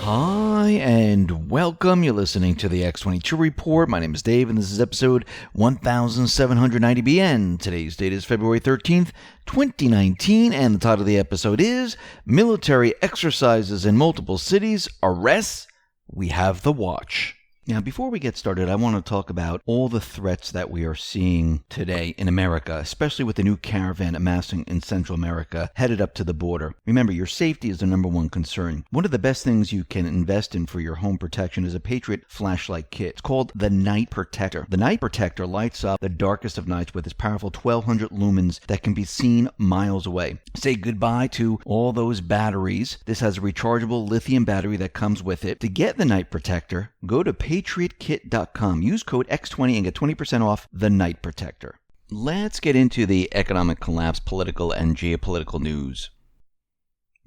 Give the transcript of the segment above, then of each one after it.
Hi, and welcome. You're listening to the X22 Report. My name is Dave, and this is episode 1790BN. Today's date is February 13th, 2019, and the title of the episode is Military Exercises in Multiple Cities, Arrests, We Have the Watch. Now, before we get started, I want to talk about all the threats that we are seeing today in America, especially with the new caravan amassing in Central America, headed up to the border. Remember, your safety is the number one concern. One of the best things you can invest in for your home protection is a Patriot flashlight kit. It's called the Night Protector. The Night Protector lights up the darkest of nights with its powerful 1200 lumens that can be seen miles away. Say goodbye to all those batteries. This has a rechargeable lithium battery that comes with it. To get the Night Protector, go to patriotkit.com. Use code X20 and get 20% off the Night Protector. Let's get into the economic collapse, political and geopolitical news.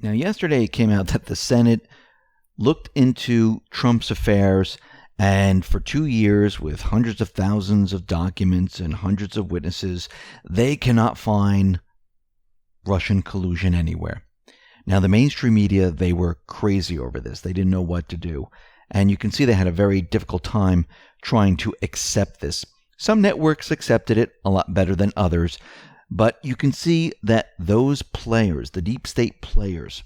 Now, yesterday it came out that the Senate looked into Trump's affairs, and for 2 years, with hundreds of thousands of documents and hundreds of witnesses, they cannot find Russian collusion anywhere. Now, the mainstream media, they were crazy over this. They didn't know what to do. And you can see they had a very difficult time trying to accept this. Some networks accepted it a lot better than others, but you can see that those players, the deep state players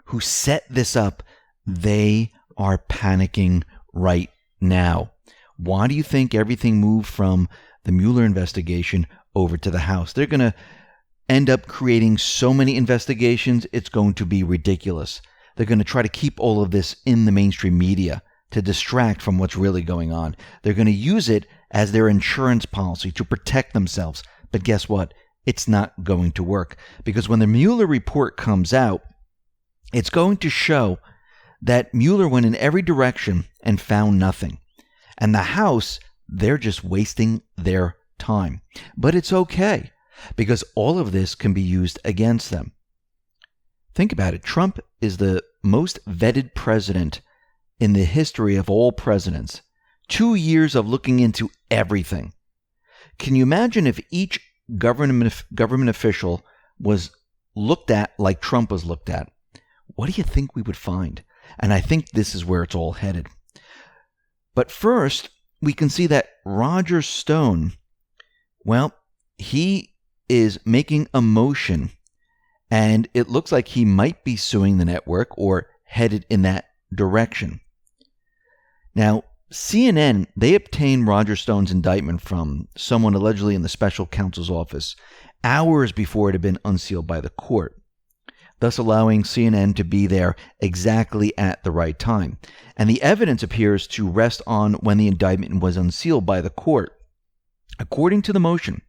who set this up, they are panicking right now. Why do you think everything moved from the Mueller investigation over to the House? They're going to end up creating so many investigations, it's going to be ridiculous. They're going to try to keep all of this in the mainstream media to distract from what's really going on. They're going to use it as their insurance policy to protect themselves. But guess what? It's not going to work. Because when the Mueller report comes out, it's going to show that Mueller went in every direction and found nothing. And the House, they're just wasting their time. But it's okay, because all of this can be used against them. Think about it. Trump is the most vetted president in the history of all presidents. 2 years of looking into everything. Can you imagine if each government official was looked at like Trump was looked at? What do you think we would find? And I think this is where it's all headed. But first, we can see that Roger Stone, well, he is making a motion, and it looks like he might be suing the network or headed in that direction. Now, CNN, they obtained Roger Stone's indictment from someone allegedly in the special counsel's office hours before it had been unsealed by the court, thus allowing CNN to be there exactly at the right time. And the evidence appears to rest on when the indictment was unsealed by the court. According to the motion,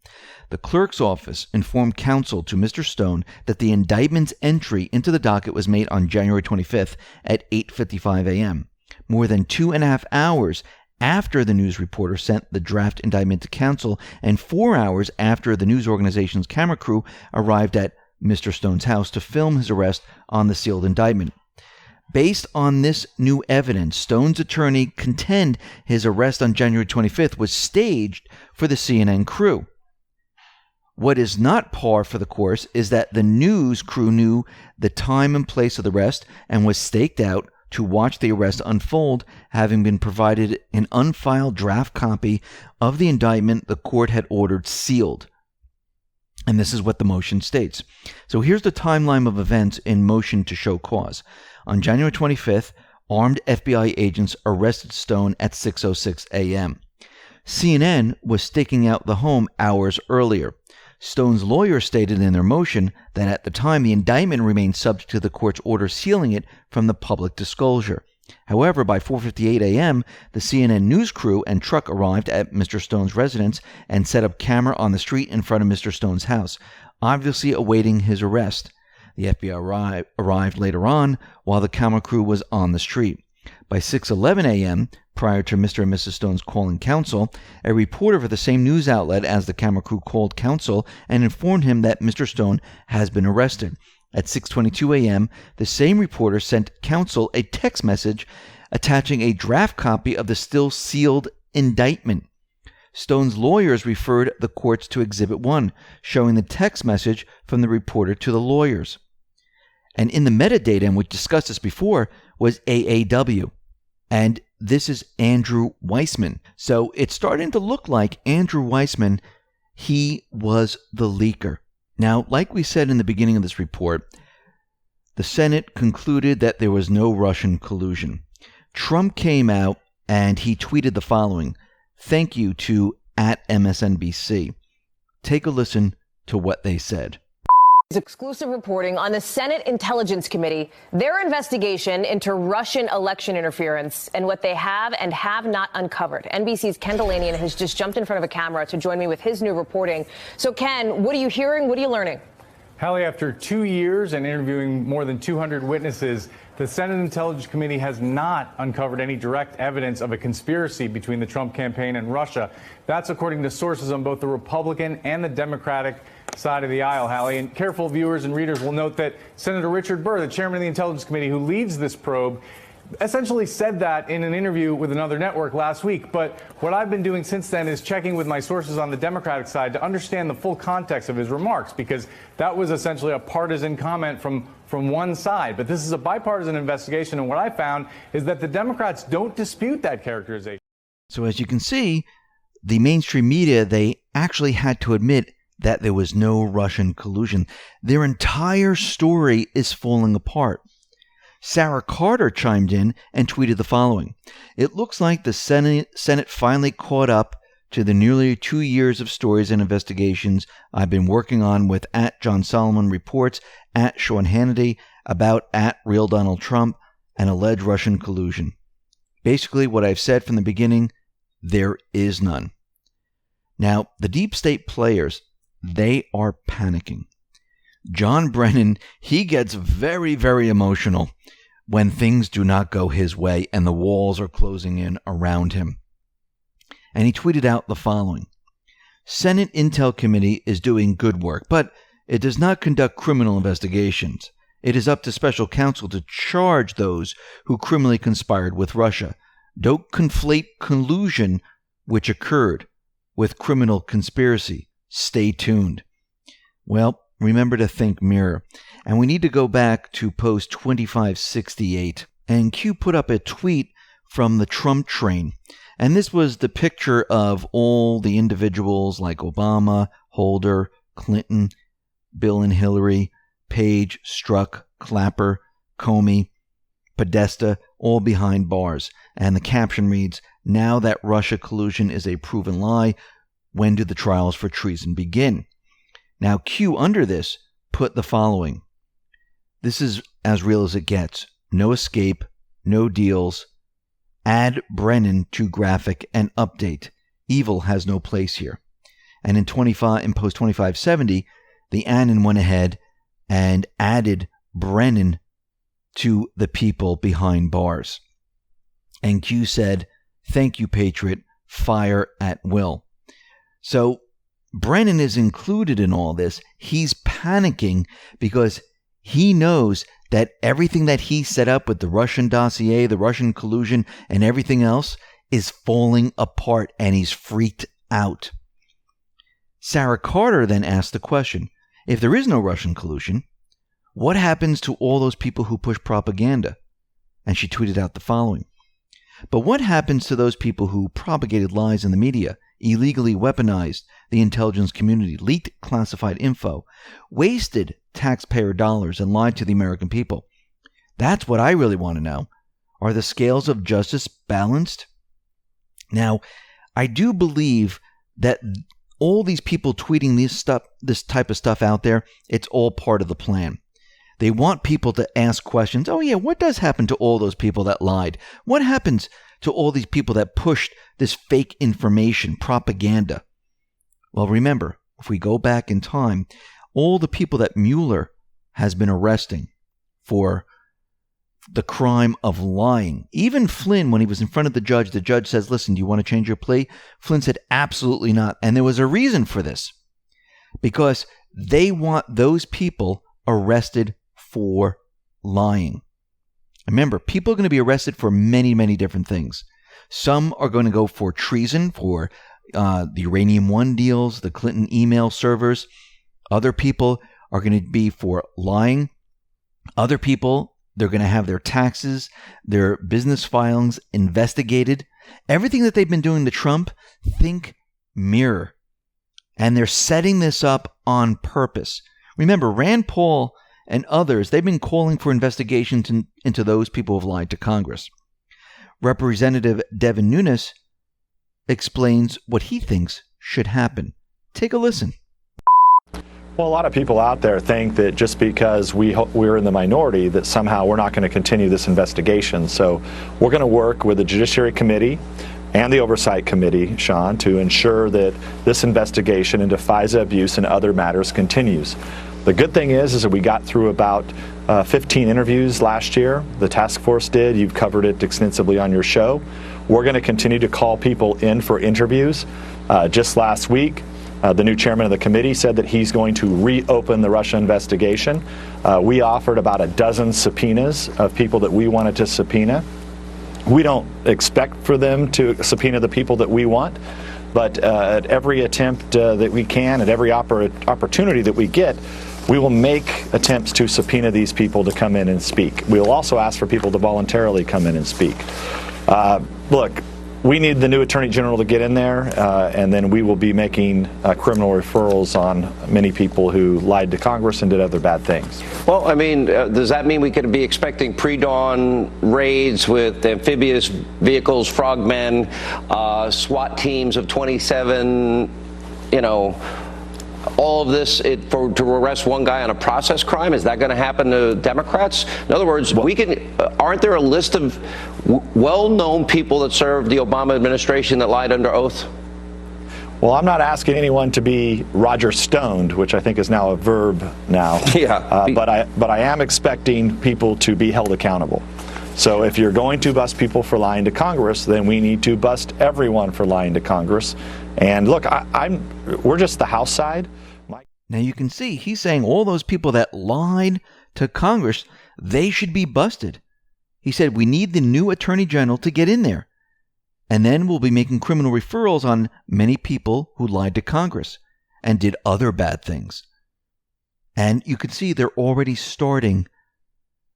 the clerk's office informed counsel to Mr. Stone that the indictment's entry into the docket was made on January 25th at 8:55 a.m., more than 2.5 hours after the news reporter sent the draft indictment to counsel, and 4 hours after the news organization's camera crew arrived at Mr. Stone's house to film his arrest on the sealed indictment. Based on this new evidence, Stone's attorney contend his arrest on January 25th was staged for the CNN crew. What is not par for the course is that the news crew knew the time and place of the arrest and was staked out to watch the arrest unfold, having been provided an unfiled draft copy of the indictment the court had ordered sealed. And this is what the motion states. So here's the timeline of events in motion to show cause. On January 25th, armed FBI agents arrested Stone at 6:06 a.m. CNN was staking out the home hours earlier. Stone's lawyer stated in their motion that at the time the indictment remained subject to the court's order sealing it from the public disclosure. However, by 4:58 a.m., the CNN news crew and truck arrived at Mr. Stone's residence and set up camera on the street in front of Mr. Stone's house, obviously awaiting his arrest. The FBI arrived later on while the camera crew was on the street. By 6:11 a.m., prior to Mr. and Mrs. Stone's calling counsel, a reporter for the same news outlet as the camera crew called counsel and informed him that Mr. Stone has been arrested. At 6:22 a.m., the same reporter sent counsel a text message attaching a draft copy of the still sealed indictment. Stone's lawyers referred the courts to Exhibit 1, showing the text message from the reporter to the lawyers. And in the metadata, and we discussed this before, was AAW. And this is Andrew Weissman. So it's starting to look like Andrew Weissman, he was the leaker. Now, like we said in the beginning of this report, the Senate concluded that there was no Russian collusion. Trump came out and he tweeted the following: "Thank you to @MSNBC. Take a listen to what they said." Exclusive reporting on the Senate Intelligence Committee, their investigation into Russian election interference and what they have and have not uncovered. NBC's Ken Delanian has just jumped in front of a camera to join me with his new reporting. So, Ken, what are you hearing? What are you learning? Hallie, after 2 years and interviewing more than 200 witnesses, the Senate Intelligence Committee has not uncovered any direct evidence of a conspiracy between the Trump campaign and Russia. That's according to sources on both the Republican and the Democratic side of the aisle, Hallie. And careful viewers and readers will note that Senator Richard Burr, the chairman of the Intelligence Committee who leads this probe, essentially said that in an interview with another network last week. But what I've been doing since then is checking with my sources on the Democratic side to understand the full context of his remarks, because that was essentially a partisan comment from one side. But this is a bipartisan investigation, and what I found is that the Democrats don't dispute that characterization. So as you can see, the mainstream media, they actually had to admit that there was no Russian collusion. Their entire story is falling apart. Sara Carter chimed in and tweeted the following: "It looks like the Senate finally caught up to the nearly 2 years of stories and investigations I've been working on with @JohnSolomon Reports, @Sean Hannity, about @Real Donald Trump, and alleged Russian collusion. Basically what I've said from the beginning, there is none." Now, the deep state players, they are panicking. John Brennan, he gets very, very emotional when things do not go his way and the walls are closing in around him. And he tweeted out the following: "Senate Intel Committee is doing good work, but it does not conduct criminal investigations. It is up to special counsel to charge those who criminally conspired with Russia. Don't conflate collusion, which occurred, with criminal conspiracy. Stay tuned." Well, remember to think mirror. And we need to go back to post 2568. And Q put up a tweet from the Trump train. And this was the picture of all the individuals like Obama, Holder, Clinton, Bill and Hillary, Page, Strzok, Clapper, Comey, Podesta, all behind bars. And the caption reads, "Now that Russia collusion is a proven lie, when do the trials for treason begin?" Now, Q under this put the following: "This is as real as it gets. No escape, no deals. Add Brennan to graphic and update. Evil has no place here." And in post 2570, the Annan went ahead and added Brennan to the people behind bars. And Q said, "Thank you, Patriot. Fire at will." So Brennan is included in all this. He's panicking because he knows that everything that he set up with the Russian dossier, the Russian collusion, and everything else is falling apart, and he's freaked out. Sara Carter then asked the question: if there is no Russian collusion, what happens to all those people who push propaganda? And she tweeted out the following: "But what happens to those people who propagated lies in the media, illegally weaponized the intelligence community, leaked classified info, wasted taxpayer dollars, and lied to the American people? That's what I really want to know. Are the scales of justice balanced?" Now, I do believe that all these people tweeting this type of stuff out there, it's all part of the plan. They want people to ask questions. Oh yeah, what does happen to all those people that lied? What happens to all these people that pushed this fake information, propaganda? Well, remember, if we go back in time, all the people that Mueller has been arresting for the crime of lying. Even Flynn, when he was in front of the judge says, "Listen, do you want to change your plea?" Flynn said, "Absolutely not." And there was a reason for this, because they want those people arrested for lying. Remember, people are going to be arrested for many, many different things. Some are going to go for treason, for the Uranium One deals, the Clinton email servers. Other people are going to be for lying Other people, they're going to have their taxes, their business filings investigated. Everything that they've been doing to Trump, think mirror. And they're setting this up on purpose. Remember, Rand Paul and others, they've been calling for investigations into those people who've lied to Congress. Representative Devin Nunes explains what he thinks should happen. Take a listen. Well, a lot of people out there think that just because we're in the minority that somehow we're not going to continue this investigation. So we're going to work with the Judiciary Committee and the Oversight Committee, Sean, to ensure that this investigation into FISA abuse and other matters continues. The good thing is that we got through about 15 interviews last year. The task force did. You've covered it extensively on your show. We're going to continue to call people in for interviews. Just last week, the new chairman of the committee said that he's going to reopen the Russia investigation. We offered about a dozen subpoenas of people that we wanted to subpoena. We don't expect for them to subpoena the people that we want, but at every attempt that we can, at every opportunity that we get, we will make attempts to subpoena these people to come in and speak. We will also ask for people to voluntarily come in and speak. Look, we need the new Attorney General to get in there, and then we will be making criminal referrals on many people who lied to Congress and did other bad things. Well, I mean, does that mean we could be expecting pre-dawn raids with amphibious vehicles, frogmen, SWAT teams of 27, all of this to arrest one guy on a process crime? Is that going to happen to Democrats? In other words, aren't there a list of well-known people that served the Obama administration that lied under oath? Well, I'm not asking anyone to be Roger Stoned, which I think is now a verb now. Yeah. But I am expecting people to be held accountable. So if you're going to bust people for lying to Congress, then we need to bust everyone for lying to Congress. And look, we're just the House side. Now you can see he's saying all those people that lied to Congress, they should be busted. He said we need the new Attorney General to get in there. And then we'll be making criminal referrals on many people who lied to Congress and did other bad things. And you can see they're already starting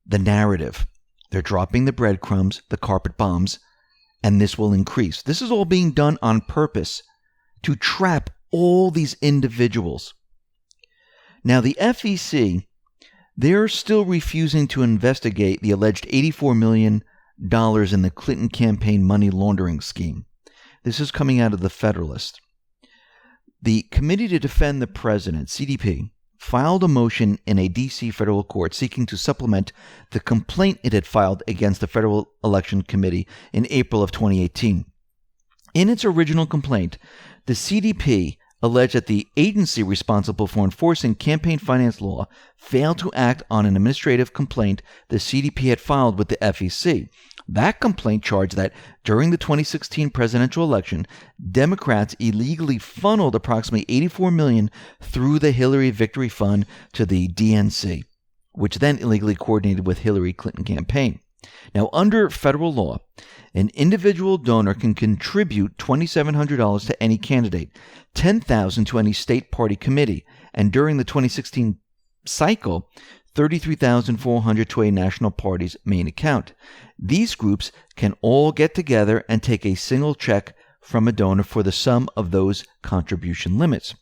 the narrative. They're dropping the breadcrumbs, the carpet bombs, and this will increase. This is all being done on purpose to trap all these individuals. Now, the FEC, they're still refusing to investigate the alleged $84 million in the Clinton campaign money laundering scheme. This is coming out of the Federalist. The Committee to Defend the President, CDP, filed a motion in a D.C. federal court seeking to supplement the complaint it had filed against the Federal Election Committee in April of 2018. In its original complaint, the CDP alleged that the agency responsible for enforcing campaign finance law failed to act on an administrative complaint the CDP had filed with the FEC. That complaint charged that during the 2016 presidential election, Democrats illegally funneled approximately $84 million through the Hillary Victory Fund to the DNC, which then illegally coordinated with Hillary Clinton campaign. Now, under federal law, an individual donor can contribute $2,700 to any candidate, $10,000 to any state party committee, and during the 2016 cycle, $33,400 to a national party's main account. These groups can all get together and take a single check from a donor for the sum of those contribution limits.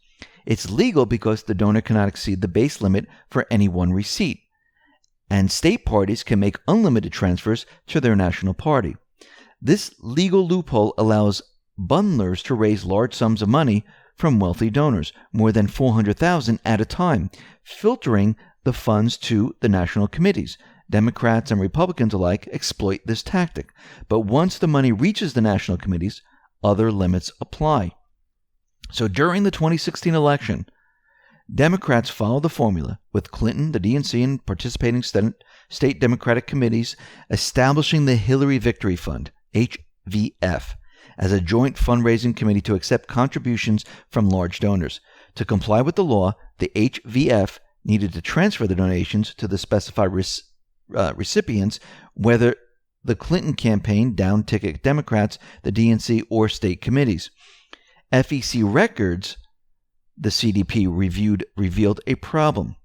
It's legal because the donor cannot exceed the base limit for any one receipt, and state parties can make unlimited transfers to their national party. This legal loophole allows bundlers to raise large sums of money from wealthy donors, more than $400,000 at a time, filtering the funds to the national committees. Democrats and Republicans alike exploit this tactic, but once the money reaches the national committees, other limits apply. So during the 2016 election, Democrats followed the formula, with Clinton, the DNC, and participating state Democratic committees establishing the Hillary Victory Fund, HVF, as a joint fundraising committee to accept contributions from large donors. To comply with the law, the HVF needed to transfer the donations to the specified recipients, whether the Clinton campaign, down-ticket Democrats, the DNC, or state committees. FEC records the CDP revealed a problem.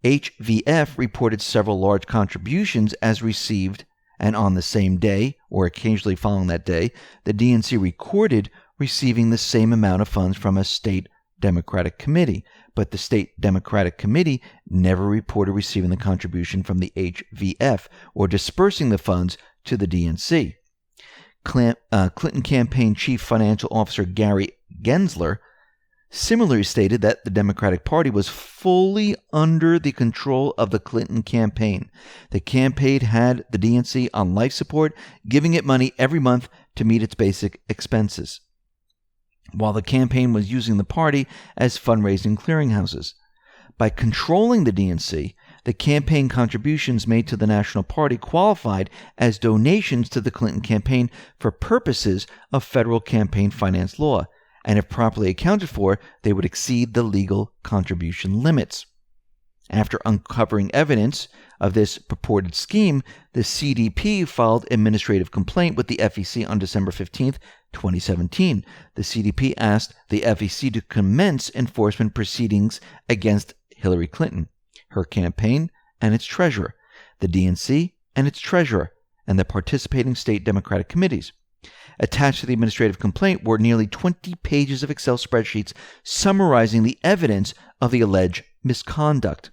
HVF reported several large contributions as received, and on the same day, or occasionally following that day, the DNC recorded receiving the same amount of funds from a state Democratic committee. But the state Democratic committee never reported receiving the contribution from the HVF or dispersing the funds to the DNC. Clinton campaign chief financial officer Gary Gensler similarly stated that the Democratic Party was fully under the control of the Clinton campaign. The campaign had the DNC on life support, giving it money every month to meet its basic expenses, while the campaign was using the party as fundraising clearinghouses. By controlling the DNC, the campaign contributions made to the National Party qualified as donations to the Clinton campaign for purposes of federal campaign finance law, and if properly accounted for, they would exceed the legal contribution limits. After uncovering evidence of this purported scheme, the CDP filed an administrative complaint with the FEC on December 15, 2017. The CDP asked the FEC to commence enforcement proceedings against Hillary Clinton, her campaign, and its treasurer, the DNC and its treasurer, and the participating state Democratic committees. Attached to the administrative complaint were nearly 20 pages of Excel spreadsheets summarizing the evidence of the alleged misconduct.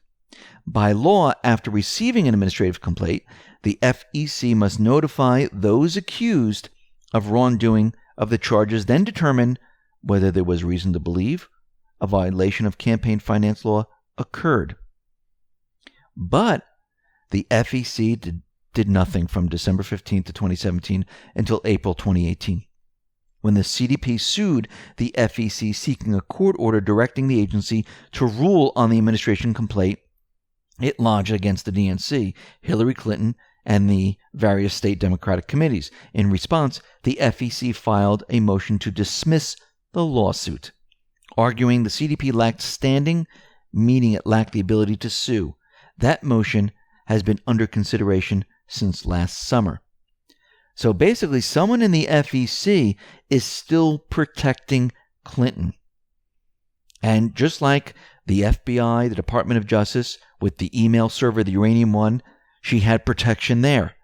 By law, after receiving an administrative complaint, the FEC must notify those accused of wrongdoing of the charges, then determine whether there was reason to believe a violation of campaign finance law occurred. But the FEC did nothing from December 15th to 2017 until April 2018, when the CDP sued the FEC seeking a court order directing the agency to rule on the administration complaint it lodged against the DNC, Hillary Clinton, and the various state Democratic committees. In response, the FEC filed a motion to dismiss the lawsuit, arguing the CDP lacked standing, meaning it lacked the ability to sue. That motion has been under consideration since last summer. So basically, someone in the FEC is still protecting Clinton. And just like the FBI, the Department of Justice, with the email server, the Uranium One, she had protection there.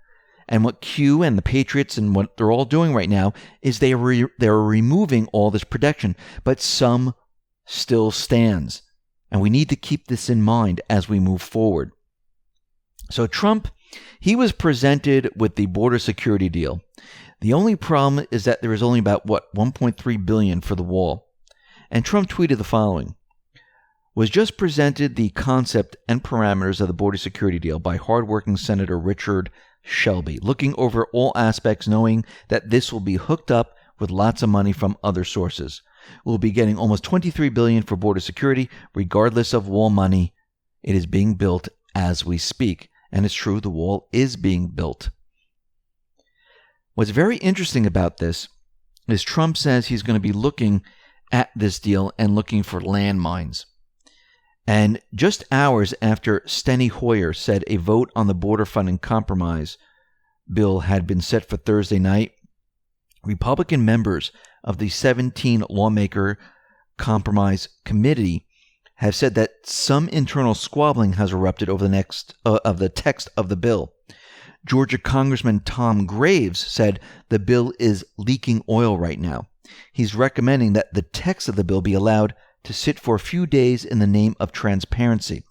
And what Q and the Patriots and what they're all doing right now is they're removing all this protection, but some still stands. And we need to keep this in mind as we move forward. So Trump, he was presented with the border security deal. The only problem is that there is only about, $1.3 billion for the wall. And Trump tweeted the following: was just presented the concept and parameters of the border security deal by hardworking Senator Richard Shelby, looking over all aspects, knowing that this will be hooked up with lots of money from other sources. We'll be getting almost $23 billion for border security, regardless of wall money. It is being built as we speak. And it's true, the wall is being built. What's very interesting about this is Trump says he's going to be looking at this deal and looking for landmines. And just hours after Steny Hoyer said a vote on the border funding compromise bill had been set for Thursday night, Republican members of the 17 lawmaker compromise committee have said that some internal squabbling has erupted over the text of the bill. Georgia Congressman Tom Graves said the bill is leaking oil right now. He's recommending that the text of the bill be allowed to sit for a few days in the name of transparency,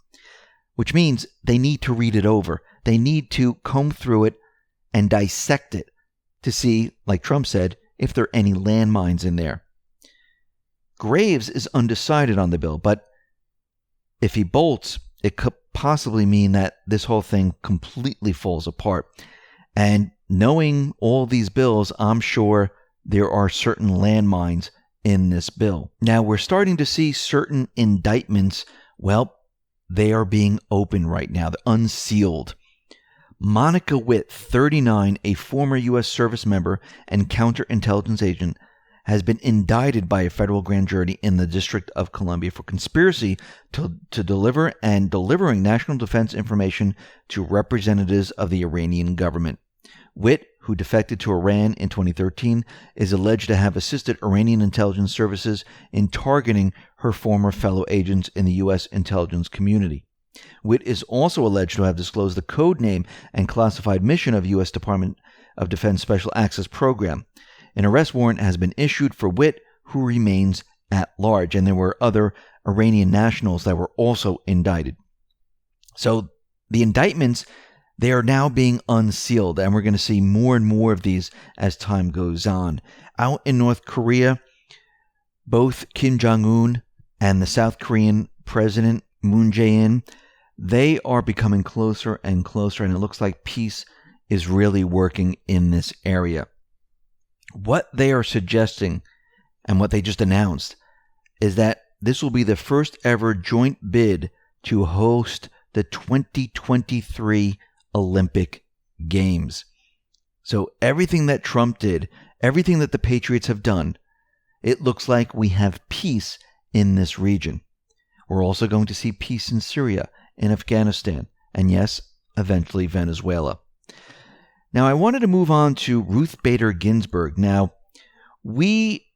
which means they need to read it over. They need to comb through it and dissect it to see, like Trump said, if there are any landmines in there. Graves is undecided on the bill, but if he bolts, it could possibly mean that this whole thing completely falls apart. And knowing all these bills, I'm sure there are certain landmines in this bill. Now, we're starting to see certain indictments. Well, they are being opened right now. They're unsealed. Monica Witt, 39, a former U.S. service member and counterintelligence agent, has been indicted by a federal grand jury in the District of Columbia for conspiracy to deliver and delivering national defense information to representatives of the Iranian government. Witt, who defected to Iran in 2013, is alleged to have assisted Iranian intelligence services in targeting her former fellow agents in the U.S. intelligence community. Witt is also alleged to have disclosed the code name and classified mission of U.S. Department of Defense Special Access Program. An arrest warrant has been issued for Witt, who remains at large, and there were other Iranian nationals that were also indicted. So the indictments, they are now being unsealed, and we're going to see more and more of these as time goes on. Out in North Korea, both Kim Jong-un and the South Korean President Moon Jae-in, they are becoming closer and closer, and it looks like peace is really working in this area. What they are suggesting, and what they just announced, is that this will be the first ever joint bid to host the 2023 Olympic Games. So everything that Trump did, everything that the Patriots have done, it looks like we have peace in this region. We're also going to see peace in Syria, in Afghanistan, and yes, eventually Venezuela. Now, I wanted to move on to Ruth Bader Ginsburg. Now, we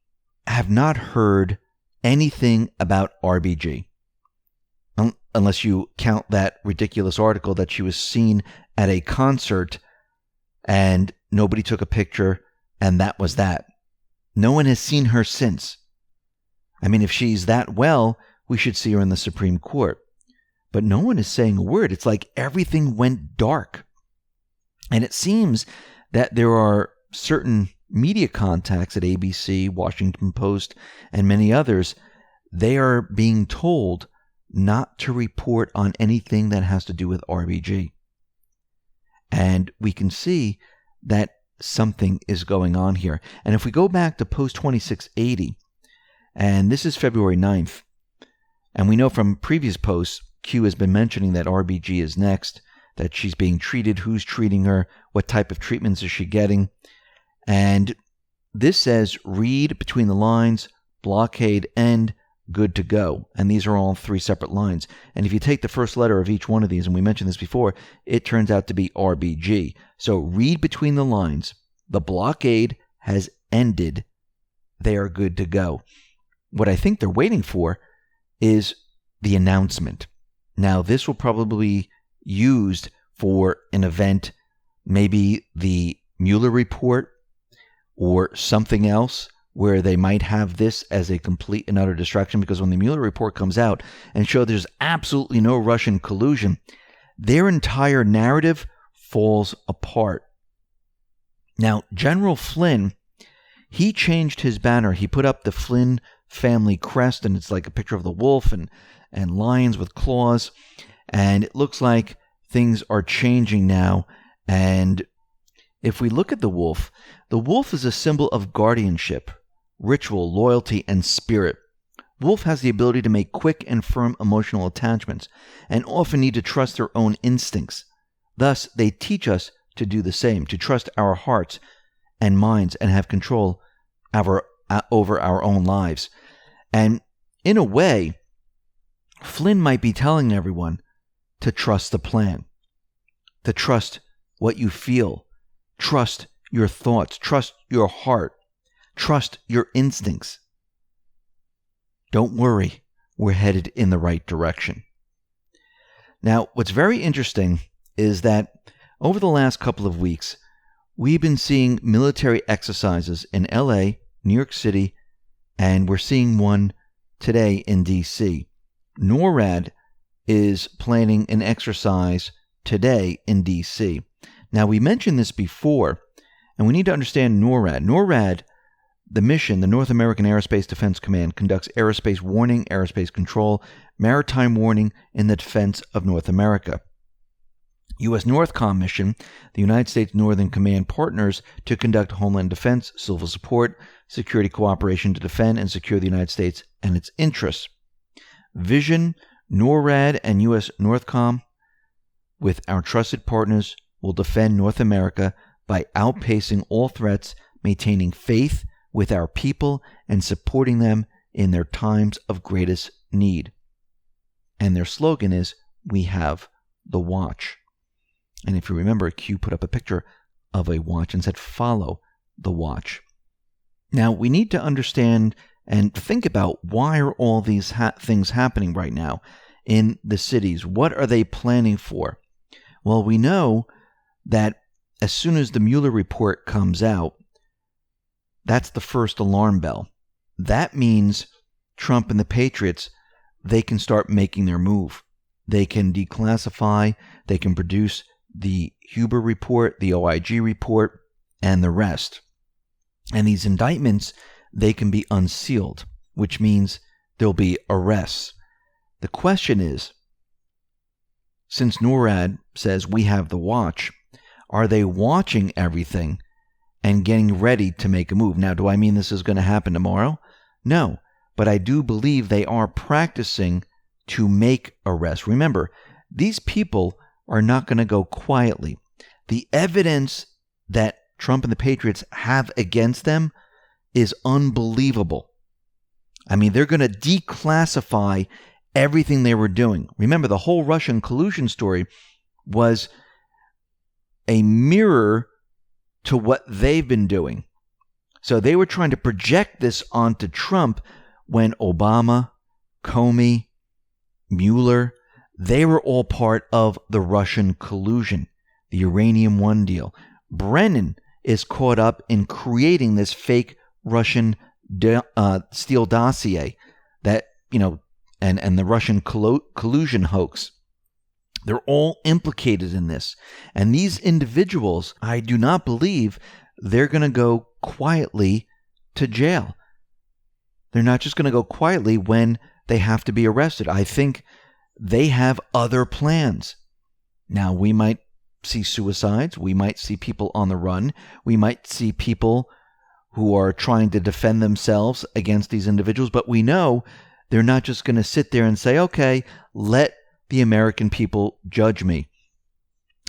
have not heard anything about RBG, unless you count that ridiculous article that she was seen at a concert and nobody took a picture, and that was that. No one has seen her since. I mean, if she's that well, we should see her in the Supreme Court. But no one is saying a word. It's like everything went dark. And it seems that there are certain media contacts at ABC, Washington Post, and many others. They are being told not to report on anything that has to do with RBG. And we can see that something is going on here. And if we go back to Post 2680, and this is February 9th, and we know from previous posts, Q has been mentioning that RBG is next, that she's being treated, who's treating her, what type of treatments is she getting. And this says, read between the lines, blockade, end, good to go. And these are all three separate lines. And if you take the first letter of each one of these, and we mentioned this before, it turns out to be RBG. So read between the lines, the blockade has ended, they are good to go. What I think they're waiting for is the announcement. Now, this will probably be used for an event, maybe the Mueller report or something else, where they might have this as a complete and utter distraction, because when the Mueller report comes out and shows there's absolutely no Russian collusion, their entire narrative falls apart. Now, General Flynn, he changed his banner. He put up the Flynn family crest, and it's like a picture of the wolf and lions with claws. And it looks like things are changing now. And if we look at the wolf is a symbol of guardianship, ritual, loyalty, and spirit. Wolf has the ability to make quick and firm emotional attachments and often need to trust their own instincts. Thus, they teach us to do the same, to trust our hearts and minds and have control over our own lives. And in a way, Flynn might be telling everyone to trust the plan, to trust what you feel, trust your thoughts, trust your heart, trust your instincts. Don't worry, we're headed in the right direction. Now, what's very interesting is that over the last couple of weeks, we've been seeing military exercises in LA, New York City, and we're seeing one today in DC. Norad is planning an exercise today in DC. Now, we mentioned this before, and we need to understand NORAD. NORAD, the mission, the North American Aerospace Defense Command, conducts aerospace warning, aerospace control, maritime warning in the defense of North America. U.S. NORTHCOM mission, the United States Northern Command partners to conduct homeland defense, civil support, security cooperation to defend and secure the United States and its interests. Vision, NORAD, and U.S. NORTHCOM, with our trusted partners, will defend North America by outpacing all threats, maintaining faith with our people, and supporting them in their times of greatest need. And their slogan is, "We have the watch." And if you remember, Q put up a picture of a watch and said, "Follow the watch." Now, we need to understand and think about, why are all these things happening right now? in the cities. What are they planning for? Well, we know that as soon as the Mueller report comes out, that's the first alarm bell. That means Trump and the Patriots, they can start making their move. They can declassify, they can produce the Huber report, the OIG report, and the rest. And these indictments, they can be unsealed, which means there'll be arrests. The question is, since Norad says we have the watch, are they watching everything and getting ready to make a move? Now, do I mean this is going to happen tomorrow? No, but I do believe they are practicing to make arrests. Remember, these people are not going to go quietly. The evidence that Trump and the Patriots have against them is unbelievable. I mean, they're going to declassify everything they were doing. Remember, the whole Russian collusion story was a mirror to what they've been doing. So they were trying to project this onto Trump when Obama, Comey, Mueller, they were all part of the Russian collusion, the Uranium One deal. Brennan is caught up in creating this fake Russian Steele dossier that, and the Russian collusion hoax. They're all implicated in this. And these individuals, I do not believe they're going to go quietly to jail. They're not just going to go quietly when they have to be arrested. I think they have other plans. Now, we might see suicides. We might see people on the run. We might see people who are trying to defend themselves against these individuals. But we know they're not just going to sit there and say, okay, let the American people judge me.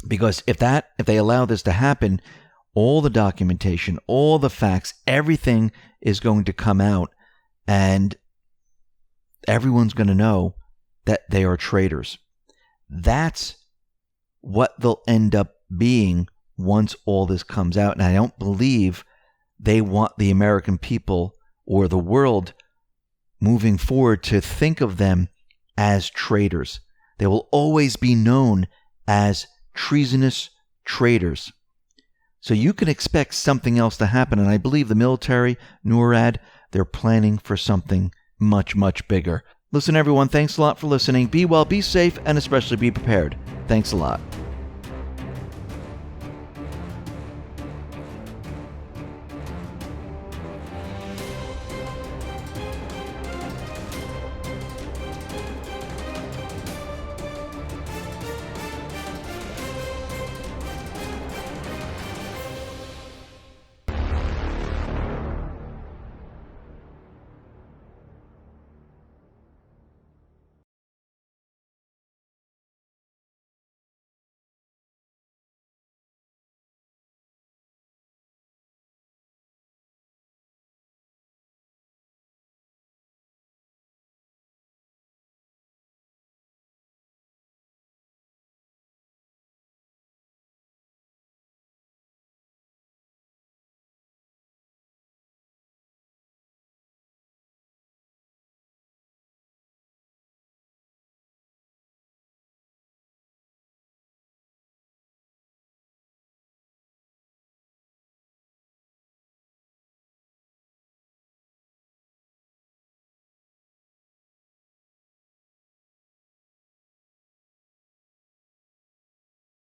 Because if they allow this to happen, all the documentation, all the facts, everything is going to come out, and everyone's going to know that they are traitors. That's what they'll end up being once all this comes out. And I don't believe they want the American people or the world moving forward to think of them as traitors. They will always be known as treasonous traitors. So you can expect something else to happen. And I believe the military, Norad, they're planning for something much, much bigger. Listen, everyone, thanks a lot for listening. Be well, be safe, and especially be prepared. Thanks a lot.